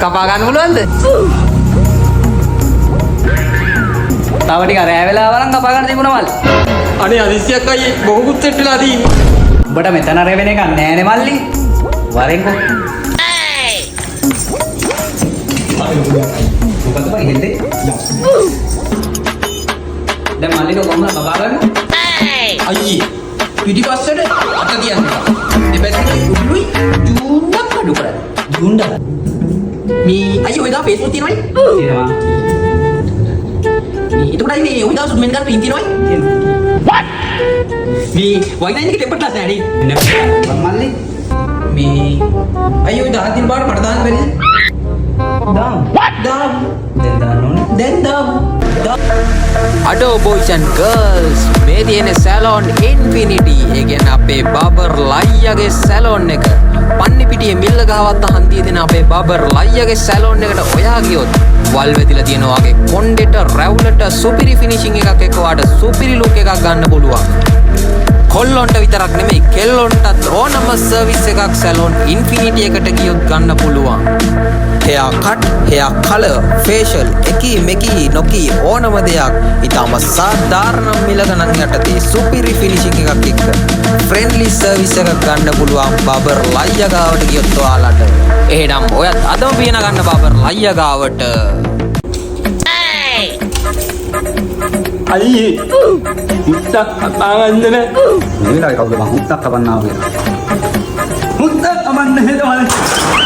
කපා ගන්න පුළුවන්ද? තව ටික රෑ වෙලා වරන් කපා ගන්න තිබුණා මල්ලි. අනේ අදිසියක් අයියේ බොහොමුත් සෙට් වෙලා තියෙන්නේ. උඹට මෙතන රැවෙන එකක් නෑනේ මල්ලි. වරෙන්කෝ. මොකද බං හෙල්ලේ? දැන් මල්ලිට කොහොමද කපා ගන්න? අයියේ පිටිපස්සට අත තියන්න. දෙපැත්තේ උඩුයි ජූන්ඩක් අඩු කරන්න. ජූන්ඩක්. මේ අයියේ ඔය දා Facebook තියෙනවනේ. තියෙනවා. මේ එතකොට අයියේ ඔය දා සුමෙන් ගන්න පින් තියෙනවනේ. what? මේ වයින් එකේ ටෙම්පර් ක්ලාස් නෑනේ. නෑ මල්ලි. මේ අයියේ ඔය 10 දින පාට මට දාන්න බැරිද? දාමු. දාමු. දැන් දාන්න ඕනේ. දැන් දාමු. අඩෝ boys and girls මේ තියෙන සැලොන් ඉන්ෆිනිටි ඒ කියන්නේ අපේ බබර් ලයියාගේ සැලොන් එක පන්නිපිටියේ මිල්ල ගහවත් හන්දිය දෙන අපේ බබර් ලයියාගේ සැලොන් එකට ඔයා ගියොත් වල් වෙදිලා තියෙන වගේ කොණ්ඩෙට රැවුලට සුපිරි ෆිනිෂින් එකක් එක්ක ඔයාට සුපිරි ලුක් එකක් ගන්න පුළුවන් කොල්ලොන්ට විතරක් නෙමෙයි කෙල්ලොන්ටත් ඕනම සර්විස් එකක් සැලොන් ඉන්ෆිනිටි එකට ගියොත් ගන්න පුළුවන් hair cut, hair color, facial, එකී මෙකී නොකී ඕනම දෙයක් ඊටම සාධාරණ මිල ගණන් යටතේ සුපිරි ෆිනිෂින් එකක් එක්ක ෆ්‍රෙන්ඩ්ලි සර්විස් එකක් ගන්න පුළුවන් බබර් ලයියා ගාවට ගියොත් ඔයාලට එහෙනම් ඔයත් අදම පියන ගන්න බබර් ලයියා ගාවට අයියේ මුත්තක් කපා ගන්න නෑ. මේ වෙලාවේ කවුද මං මුත්තක් කපන්නා කියලා. මුත්තක් කපන්න හේද මල්ලි.